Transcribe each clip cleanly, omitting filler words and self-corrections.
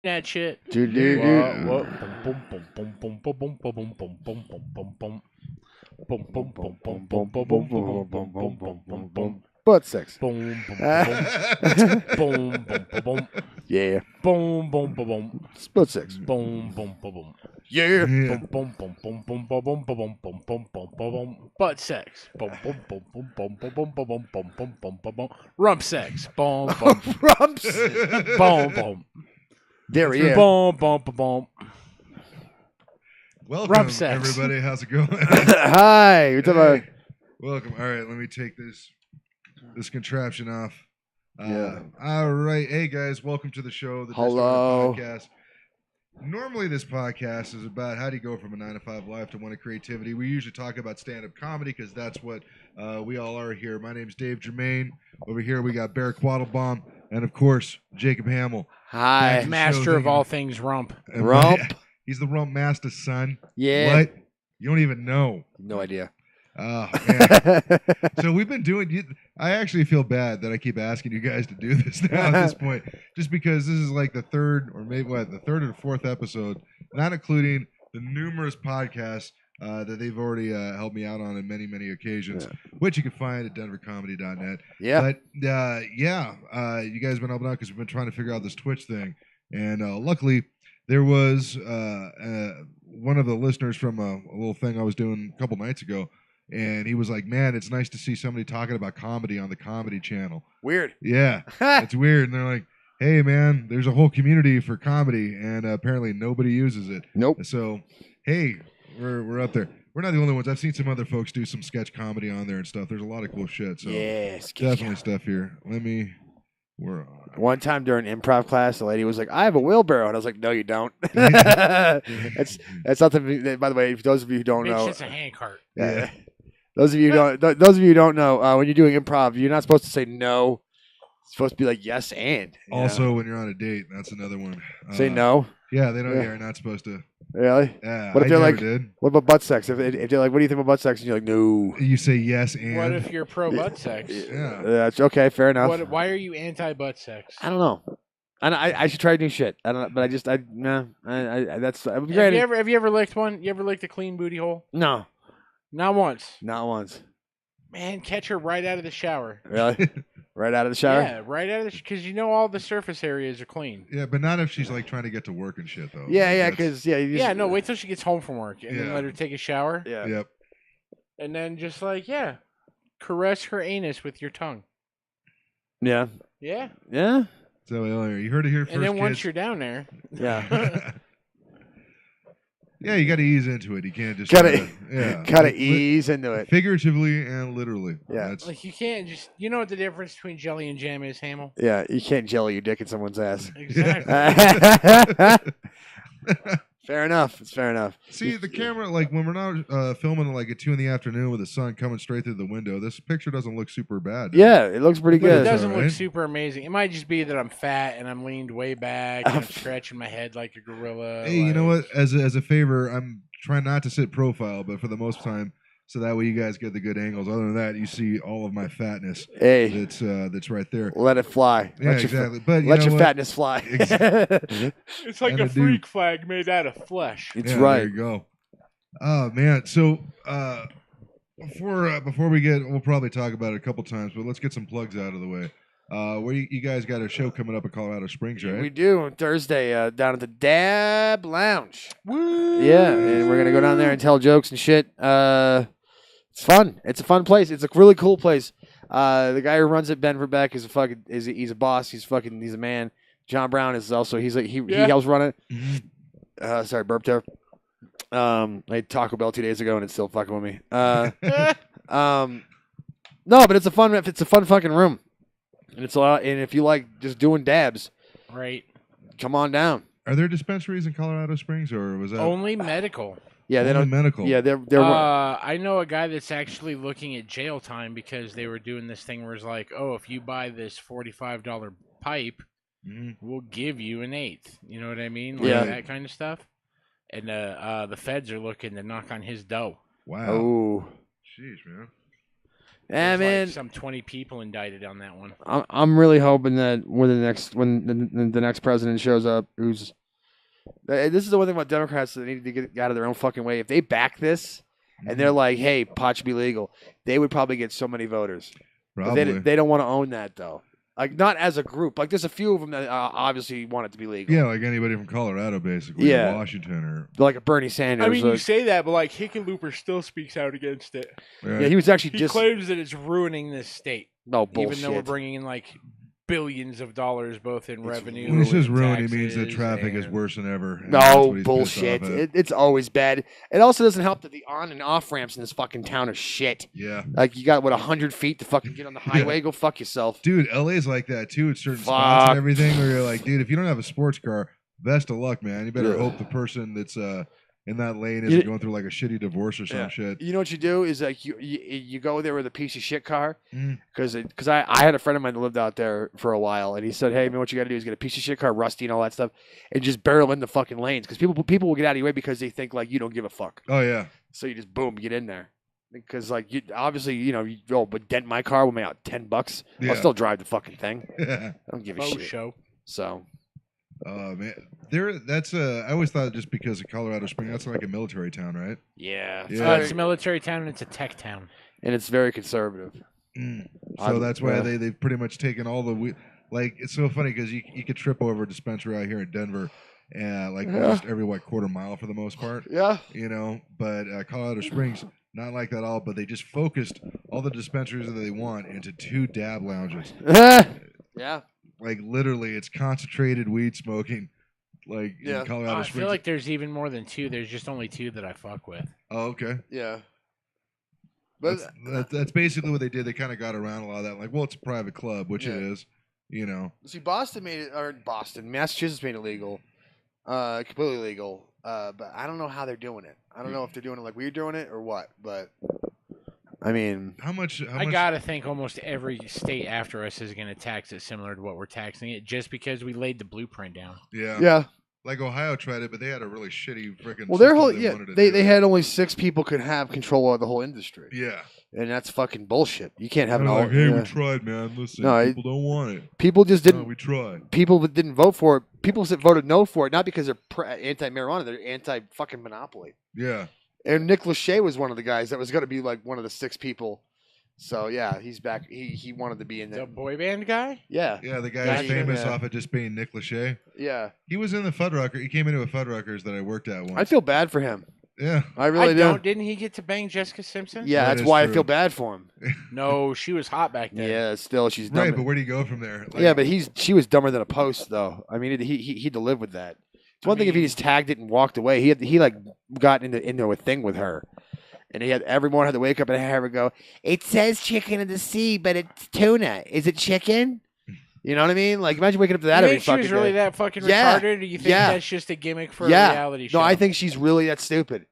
that shit. What? Butt sex. Boom, boom, boom, boom, boom, boom, Yeah. boom, boom, boom, boom, Split sex. boom, boom, boom, boom. Yeah. Boom, boom, boom, boom, boom, boom, boom, boom, boom, boom, boom, boom, boom. Butt sex. Boom, boom, boom, boom, boom, boom, boom, boom, boom, boom, boom, boom, boom, boom. Rump sex. Boom, boom, Rumps. boom, boom. There he is. Boom, boom, boom, boom. Welcome, Rump sex. everybody. How's it going? Hi. What's up? Hey, welcome. All right, let me take this contraption off. Yeah. All right. Hey, guys. Welcome to the show. The Hello. Distorted Podcast. Normally, this podcast is about how do you go from a 9-to-5 life to one of creativity. We usually talk about stand-up comedy because that's what we all are here. My name's Dave Germain. Over here, we got Bear Quattlebaum and, of course, Jacob Hamill. Hi. Master of all things rump. And Rump. He's the rump master, son. Yeah. What? You don't even know. No idea. Oh, man. So we've been doing. I actually feel bad that I keep asking you guys to do this now at this point, just because this is like the third or maybe the third or the fourth episode, not including the numerous podcasts that they've already helped me out on many, many occasions, which you can find at denvercomedy.net. Yeah. But you guys have been helping out because we've been trying to figure out this Twitch thing, and luckily there was one of the listeners from a little thing I was doing a couple nights ago. And he was like, man, it's nice to see somebody talking about comedy on the Comedy Channel. Weird. Yeah, it's weird. And they're like, hey, man, there's a whole community for comedy, and apparently nobody uses it. Nope. So, hey, we're up there. We're not the only ones. I've seen some other folks do some sketch comedy on there and stuff. There's a lot of cool shit. So Yes. definitely stuff here. We're on. One time during improv class, the lady was like, "I have a wheelbarrow," and I was like, "No, you don't." That's something. By the way, for those of you who don't know, It's a hand cart. yeah. Those of you who don't know, when you're doing improv, you're not supposed to say no. It's supposed to be like yes and. Also, when you're on a date, that's another one. Say no. Yeah, they don't. Yeah. You're not supposed to. Really? Yeah, What if I they're never like, did. what about butt sex? If they're like, what do you think about butt sex? And you're like, no. You say yes and. What if you're pro butt sex? Yeah. That's okay. Fair enough. Why are you anti butt sex? I don't know. I should try new shit. I don't. But that's. Have you ever licked one? You ever licked a clean booty hole? No, Not once. not once. Man, catch her right out of the shower. Really? Right out of the shower? Yeah, right out of the because you know all the surface areas are clean. Yeah, but not if she's like trying to get to work and shit though. Yeah, Like, yeah, that's- because yeah, you just, Yeah, no, wait till she gets home from work and then Yeah. let her take a shower. yeah. Yep. And then just like, caress her anus with your tongue. Yeah. Yeah. Yeah. So you heard it here first. And then once kids. you're down there, Yeah. Yeah, you got to ease into it. You can't just Gotta- yeah, Gotta Like, ease into it. figuratively and literally. Yeah. That's, like you can't just you know what the difference between jelly and jam is, Hamill? Yeah, you can't jelly your dick in someone's ass. Exactly. Fair enough. It's fair enough. See the camera, like when we're not filming like at 2 p.m. with the sun coming straight through the window. This picture doesn't look super bad. Yeah, it looks pretty But it good. doesn't look alright. super amazing. It might just be that I'm fat and I'm leaned way back and I'm scratching my head like a gorilla. Hey, you know what? As a favor, I'm trying not to sit profile, but for the most time, so that way you guys get the good angles. Other than that, you see all of my fatness. Hey, That's right there. let it fly. Yeah, Let your, exactly. But let know your what? fatness fly. It's like And a I do. freak flag made out of flesh. It's Yeah, right. There you go. Oh man. So before we get, we'll probably talk about it a couple times, but let's get some plugs out of the way. Where you guys got a show coming up in Colorado Springs, right? We do on Thursday down at the Dab Lounge. Yeah, and we're gonna go down there and tell jokes and shit. It's fun. It's a fun place. It's a really cool place. The guy who runs it, Ben Verbeck, he's a boss. He's a man. John Brown is also he helps run it. Mhm. Sorry, burp there. I ate Taco Bell 2 days ago and it's still fucking with me. No, but it's a fun fucking room. And it's a lot. And if you like just doing dabs, Right. come on down. Are there dispensaries in Colorado Springs, or was that Only medical. Yeah, they only don't. medical? Yeah, they're. I know a guy that's actually looking at jail time because they were doing this thing where it's like, oh, if you buy this $45 pipe, Mhm. we'll give you an eighth. You know what I mean? Like Yeah. that kind of stuff. And the feds are looking to knock on his dough. Wow. Oh, Jeez, man. Yeah, There's man. like some 20 people indicted on that one. I'm really hoping that when the next president shows up, this is the one thing about Democrats that need to get out of their own fucking way. If they back this and they're like, "Hey, pot should be legal," they would probably get so many voters. Probably. They don't want to own that though. Like not as a group. Like there's a few of them that obviously want it to be legal. Yeah, like anybody from Colorado, basically. Yeah. Or Washington or. Like a Bernie Sanders. I mean, you say that, but like Hickenlooper still speaks out against it. Right? Yeah, he was actually He claims that it's ruining this state, no bullshit. even though we're bringing in like billions of dollars both in revenue. When he says and ruin, he means that taxes traffic is and- worse than ever. and that's No what he's pissed bullshit. off at. It's always bad. It also doesn't help that the on and off ramps in this fucking town are shit. Yeah. Like you got 100 feet to fucking get on the highway. Go fuck yourself. Dude, LA's like that too at certain spots Fuck. and everything where you're like, dude, if you don't have a sports car, best of luck, man. You better Ugh. hope the person that's in that lane isn't You- going through like a shitty divorce or some Yeah. shit. You know what you do is like you go there with a piece of shit car Mm. because I had a friend of mine that lived out there for a while and he said, hey man, what you got to do is get a piece of shit car, rusty and all that stuff, and just barrel in the fucking lanes because people will get out of your way because they think like you don't give a fuck. Oh yeah. So you just boom get in there because like you obviously but dent my car with me out $10. Yeah. I'll still drive the fucking thing. Yeah. I don't give a Faux shit. show. So Oh man. That's I always thought just because of Colorado Springs, that's like a military town, right? yeah, Yeah. It's a military town and it's a tech town. and it's very conservative. So I'm- that's why yeah. they've pretty much taken all the like it's so funny because you could trip over a dispensary out here in Denver, like Yeah. almost every quarter mile for the most part, Yeah. But Colorado Springs not like that at all. But they just focused all the dispensaries that they want into 2 dab lounges. Yeah. Like literally, it's concentrated weed smoking. Like Yeah. in Colorado I Springs. feel like there's even more than 2. There's just only 2 that I fuck with. Oh, okay. Yeah. But That's basically what they did. They kind of got around a lot of that. Like, well, it's a private club, which it Yeah. is. You know. see, Massachusetts made it legal, completely legal. But I don't know how they're doing it. I don't know if they're doing it like we're doing it or what. But I mean, How much? I gotta think almost every state after us is gonna tax it similar to what we're taxing it, just because we laid the blueprint down. Yeah. yeah. Like Ohio tried it, but they had a really shitty freaking. Well, their system whole wanted to they do. had only 6 people could have control of the whole industry, Yeah. and that's fucking bullshit. You can't have They're an all. like, hey, yeah. we tried, man. Listen, No, people don't want it. People just No, didn't. we tried. People that didn't vote for it. People that voted no for it, not because they're anti-marijuana, they're anti-fucking monopoly. Yeah. And Nick Lachey was one of the guys that was going to be like one of the 6 people. So yeah, he's back. He wanted to be in The there. boy band guy? Yeah, Yeah, the guy Gotcha. who's famous Yeah. off of just being Nick Lachey. yeah. He was in the Fuddrucker. He came into a Fuddruckers that I worked at once. I feel bad for him. Yeah. I really I do. don't. Didn't he get to bang Jessica Simpson? Yeah, That that's is why I true. feel bad for him. No, she was hot back then. Yeah, still she's dumb. Right, but where do you go from there? Like, Yeah, but she was dumber than a post though. I mean, he had to live with that. It's one thing if he mean- just tagged it and walked away. He like got into a thing with her, and every morning had to wake up and have her go. It says chicken in the sea, but it's tuna. Is it chicken? You know what I mean? Like imagine waking up to that You every think she fucking was really day. that fucking Yeah. retarded, or you think Yeah. that's just a gimmick for Yeah. a reality show? No, I think she's really that stupid.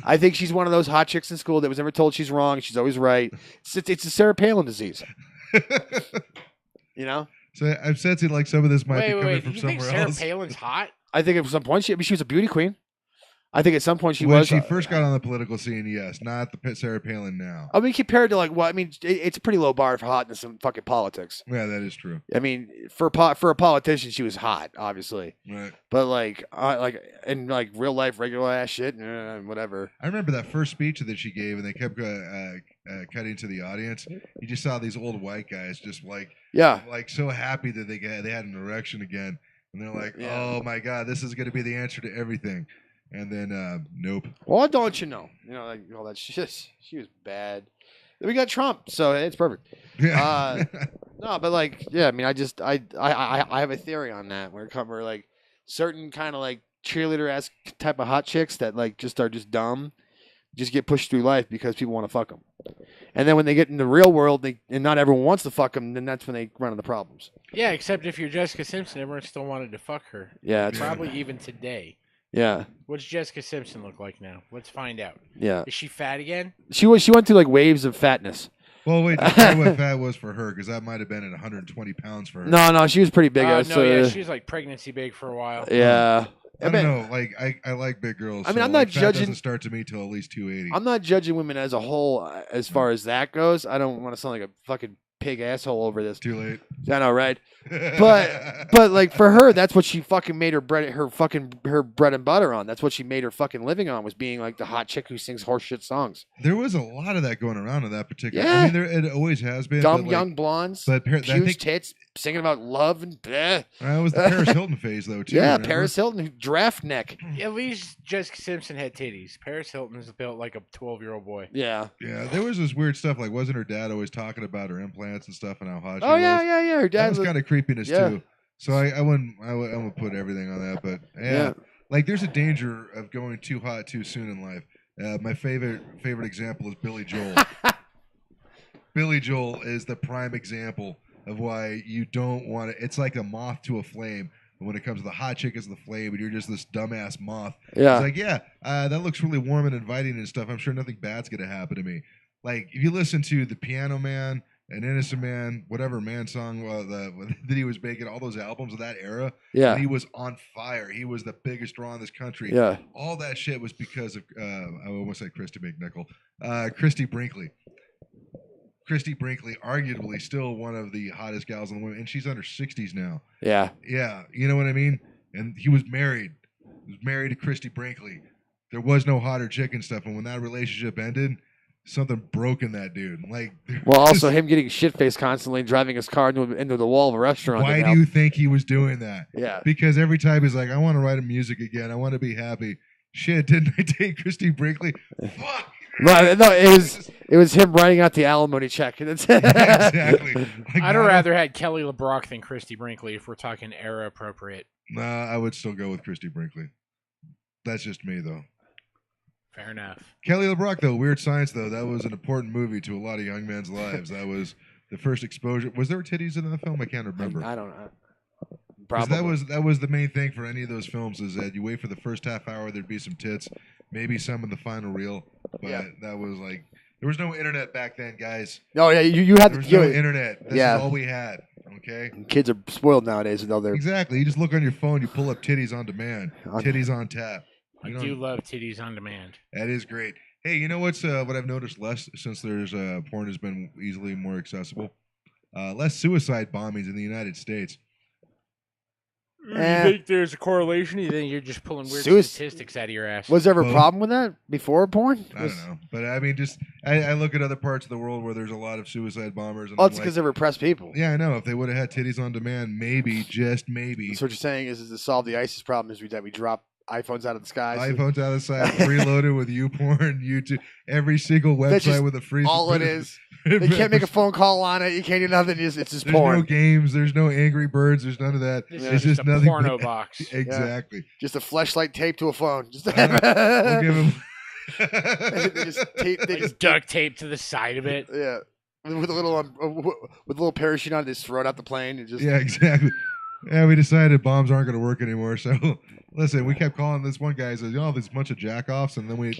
I think she's one of those hot chicks in school that was never told she's wrong. She's always right. It's a Sarah Palin disease. You know? So I'm sensing like some of this might be Wait, coming wait. from You think somewhere Sarah else. Palin's hot? I think at some point she was a beauty queen. I think at some point she when was. she first got on the political scene, yes, not the Sarah Palin now. I mean, compared to it's a pretty low bar for hotness in fucking politics. Yeah, that is true. I mean, for a politician, she was hot, obviously. Right. But like in like real life, regular ass shit, whatever. I remember that first speech that she gave, and they kept cutting to the audience. You just saw these old white guys just Yeah. like so happy that they had an erection again, and they're like, Yeah. "Oh my God, this is going to be the answer to everything." And then, nope. Well, don't you know? Like all that shit. She was bad. Then we got Trump, so it's perfect. Yeah. No, but like, yeah, I mean, I have a theory on that where like certain kind of like cheerleader esque type of hot chicks that like are just dumb, just get pushed through life because people want to fuck them, and then when they get in the real world, and not everyone wants to fuck them, then that's when they run into problems. Yeah, except if you're Jessica Simpson, everyone still wanted to fuck her. Yeah, it's, Probably even today. yeah, What's Jessica Simpson look like now? Let's find out. yeah. Is she fat again? She went through like waves of fatness. Well, wait, tell me what fat was for her, because that might have been at 120 pounds for her. No, she was pretty big. No, so, yeah, she was like pregnancy big for a while. yeah. I don't know. Like I like big girls. I mean, so, I'm not like, fat judging. Doesn't start to me till at least 280. I'm not judging women as a whole as far as that goes. I don't want to sound like a fucking pig asshole over this. Too late. I know, right? But like for her, that's what she fucking made her bread and butter on. That's what she made her fucking living on, was being like the hot chick who sings horseshit songs. There was a lot of that going around in that particular. Yeah. I mean, it always has been. Dumb but, like, young blondes, but I huge think tits, singing about love and bleh. that was the Paris Hilton phase, though. Too. Yeah, remember? Paris Hilton, draft neck. At least Jessica Simpson had titties. Paris Hilton's built like a 12-year-old boy. Yeah. Yeah, there was this weird stuff. Like, wasn't her dad always talking about her implants and stuff and how hot she Oh was? yeah. Her That dad was kind of creepiness yeah. too. So I wouldn't put everything on that, but yeah, like there's a danger of going too hot too soon in life. My favorite example is Billy Joel. Billy Joel is the prime example of why you don't want to. It's like a moth to a flame. When it comes to the hot chick is the flame, and you're just this dumbass moth. Yeah. It's like, that looks really warm and inviting and stuff. I'm sure nothing bad's gonna happen to me. Like if you listen to The Piano Man, An Innocent Man, whatever man song that he was making, all those albums of that era, Yeah. he was on fire. He was the biggest draw in this country. Yeah. All that shit was because of I almost said Christy McNichol, Christy Brinkley. Christy Brinkley, arguably still one of the hottest gals in the women, and she's under 60s now. Yeah. Yeah, you know what I mean? And he was married. He was married to Christy Brinkley. There was no hotter chick and stuff, and when that relationship ended, something broke in that dude. Like, Well, also him getting shit-faced constantly, driving his car into the wall of a restaurant. why do you think he was doing that? Yeah. Because every time he's like, I want to write music again. I want to be happy. Shit, didn't I take Christy Brinkley? Fuck. No, it was him writing out the alimony check. Exactly. Like, I'd have rather had Kelly LeBrock than Christy Brinkley if we're talking era appropriate. Nah, I would still go with Christy Brinkley. That's just me, though. Fair enough. Kelly LeBrock, though, Weird Science, though, that was an important movie to a lot of young men's lives. That was the first exposure. Was there titties in that film? I can't remember. I don't know. 'Cause Probably. that was the main thing for any of those films, is that you wait for the first half hour, there'd be some tits, maybe some in the final reel, but that was like, there was no internet back then, guys. Oh yeah, you had There to. was no internet. This Yeah. is all we had. Okay. Kids are spoiled nowadays, and they're Exactly. You just look on your phone, you pull up titties on demand, titties on tap. I You do don't- love titties on demand. That is great. Hey, you know what I've noticed less since there's porn has been easily more accessible? Less suicide bombings in the United States. You think there's a correlation? You think you're just pulling weird statistics out of your ass? Was there ever a Well- problem with that before porn? I don't know, but I mean, just I look at other parts of the world where there's a lot of suicide bombers. And Oh, I'm it's like, because they're repressed people. yeah, I know. If they would have had titties on demand, maybe, just maybe, So what you're saying is to solve the ISIS problem is that we drop iPhones out of the sky. iPhones out of the side, preloaded with YouPorn, YouTube, every single That's website just with a free. all it is. They can't make a phone call on it. You can't do nothing. It's just There's porn. no games. There's no Angry Birds. There's none of that. This It's is just a nothing. porno box. Exactly. Just a fleshlight taped to a phone. Just We'll give him. they just tape. They Like just duct tape to the side of it. yeah. With a little parachute on it, just throw it out the plane. And just Yeah, exactly. Yeah, we decided bombs aren't going to work anymore. So, listen, we kept calling this one guy. Says, there's a bunch of jack-offs. And then wait,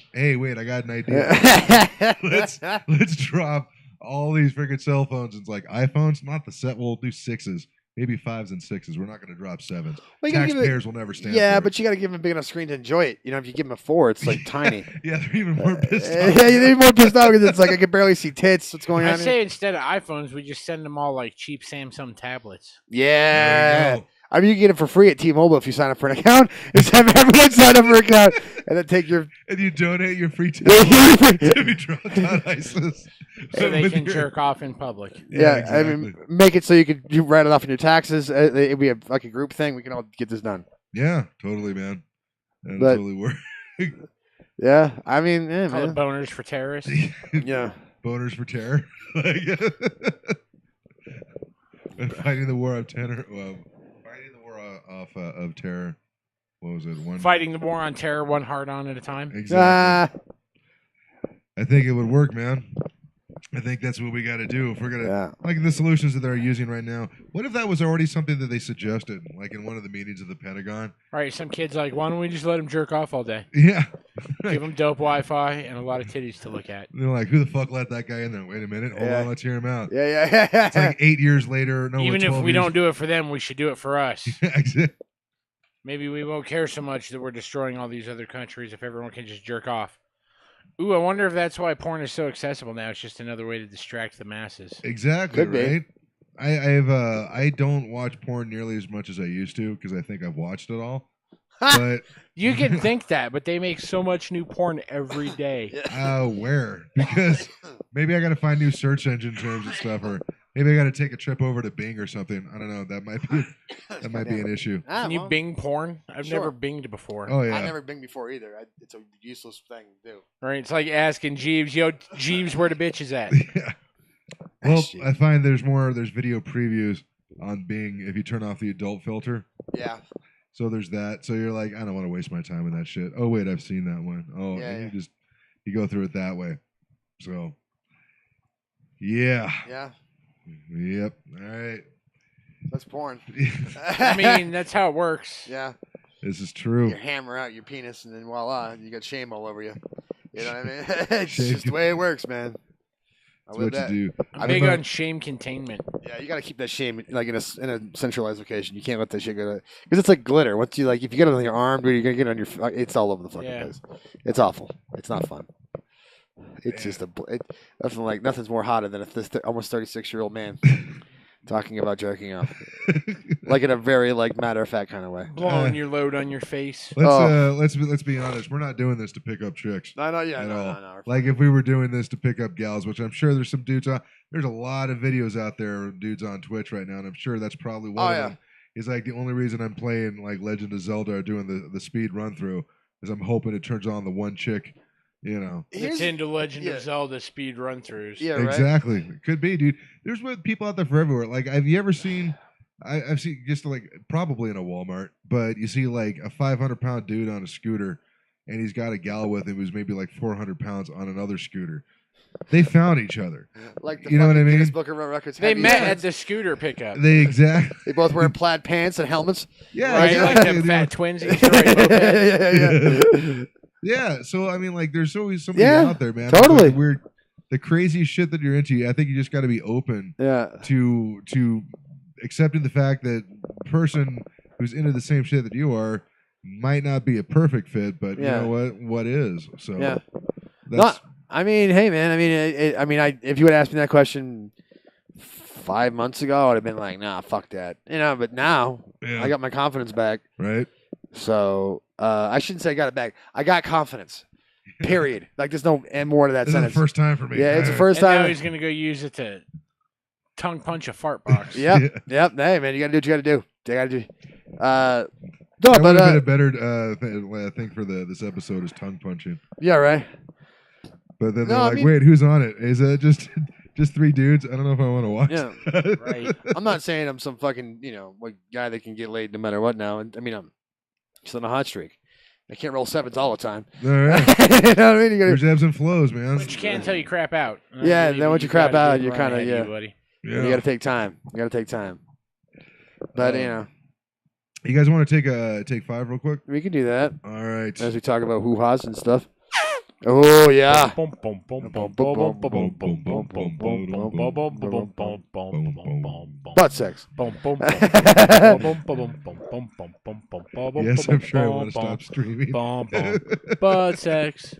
I got an idea. Let's drop all these freaking cell phones. It's like iPhones, not the set. We'll do 6s, maybe 5s and 6s. We're not going to drop 7s. Well, you gotta give it- Taxpayers will never stand Yeah, for but you got to give them a big enough screen to enjoy it. You know, if you give them a 4, it's like tiny. it. Yeah, they're even more pissed Yeah, off. they're more pissed off because it's like I can barely see tits. What's going I on? say instead of iPhones, we just send them all like cheap Samsung tablets. Yeah. There you go. I mean, you can get it for free at T-Mobile if you sign up for an account. Just have everyone sign up for an account and then take your. And you donate your free tablet to be dropped on ISIS. So they With can your- jerk off in public. Yeah, exactly. I mean, make it so you write it off in your taxes. It'd be like a group thing. We can all get this done. Yeah, totally, man. That'll But- totally work. Yeah, I mean, yeah, Call it man. boners for terrorists. Yeah. Boners for terror. And fighting the war of terror. Well, fighting the war of terror. What was it? Fighting the war on terror, one heart on at a time. Exactly. I think it would work, man. I think that's what we got to do if we're gonna Yeah. like the solutions that they're using right now. What if that was already something that they suggested, like in one of the meetings of the Pentagon? All right, some kid's like, why don't we just let them jerk off all day? Yeah. Give them dope Wi-Fi and a lot of titties to look at. They're like, who the fuck let that guy in there? Wait a minute. Hold Yeah. on, let's hear him out. Yeah. It's like 8 years later. No, Even if 12 we years. don't do it for them, we should do it for us. Exactly. Maybe we won't care so much that we're destroying all these other countries if everyone can just jerk off. Ooh, I wonder if that's why porn is so accessible now. It's just another way to distract the masses. Exactly, Could be. right? I don't watch porn nearly as much as I used to because I think I've watched it all. But You can think that, but they make so much new porn every day. where? Because maybe I got to find new search engine terms and stuff, or maybe I got to take a trip over to Bing or something. I don't know. That might be an issue. Can you Bing porn? I've Sure. never Binged before. Oh yeah. I've never been before either. It's a useless thing to do. Right? It's like asking Jeeves, yo, Jeeves, where the bitch is at? Yeah. Well, I find there's video previews on Bing if you turn off the adult filter. Yeah. So there's that. So you're like, I don't want to waste my time with that shit. Oh wait, I've seen that one. Oh, Yeah, and you go through it that way. So yeah. Yeah. Yep. All right. That's porn. I mean, that's how it works. Yeah. This is true. You hammer out your penis, and then voila, you got shame all over you. You know what I mean? It's Shame. just the way it works, man. That's what you do. I'm big on shame containment. Yeah, you got to keep that shame like in a centralized location. You can't let that shit go because it's like glitter. Once you if you get it on your arm, dude, you're gonna get it on your. It's all over the fucking place. It's awful. It's not fun. It's just nothing's more hotter than this almost 36-year-old man talking about jerking off, like in a very matter of fact kind of way. Blowing your load on your face. Let's be honest. We're not doing this to pick up chicks. No. Like if we were doing this to pick up gals, which I'm sure there's some dudes on. There's a lot of videos out there of dudes on Twitch right now, and I'm sure that's probably one of them. Is like the only reason I'm playing like Legend of Zelda or doing the speed run through is I'm hoping it turns on the one chick. You know, It's into Legend of Zelda speed run throughs. Yeah, right? Exactly. It could be, dude. There's people out there for everywhere. Like, have you ever seen? I've seen just probably in a Walmart, but you see like a 500-pound dude on a scooter, and he's got a gal with him who's maybe like 400 pounds on another scooter. They found each other. Like the you know what I mean? Guinness Book of World Records. They met at the scooter pickup. They both wearing plaid pants and helmets. Yeah, right? exactly. Like them fat twinsies. Yeah. So I mean, like, there's always somebody out there, man. Totally. Like, the crazy shit that you're into. I think you just got to be open. To accepting the fact that the person who's into the same shit that you are might not be a perfect fit, but you know what is. So that's. I mean, hey, man. I mean, if you had asked me that question 5 months ago, I would have been like, nah, fuck that. You know, but now I got my confidence back. Right. So I shouldn't say I got it back. I got confidence. Period. Like there's no and more to that sentence. This is the first time for me. Yeah, it's the first and time. now he's gonna go use it to tongue punch a fart box. Yep. Hey, man, you gotta do what you gotta do. No, that but would have been a better thing for this episode is tongue punching. Yeah, right. But then they're like, wait, who's on it? Is it just three dudes? I don't know if I want to watch. Yeah, right. I'm not saying I'm some fucking guy that can get laid no matter what. Now, I mean, I'm just on a hot streak. I can't roll sevens all the time. All right. You know what I mean? There's ebbs and flows, man. But you can't until you crap out. Yeah, and then once you crap out, you're kind of buddy. Yeah. You got to take time. But you guys want to take 5 real quick? we can do that All right. as we talk about hoo-ha's and stuff. Oh yeah. Butt sex. Yes, I'm sure I want to stop streaming. Butt sex.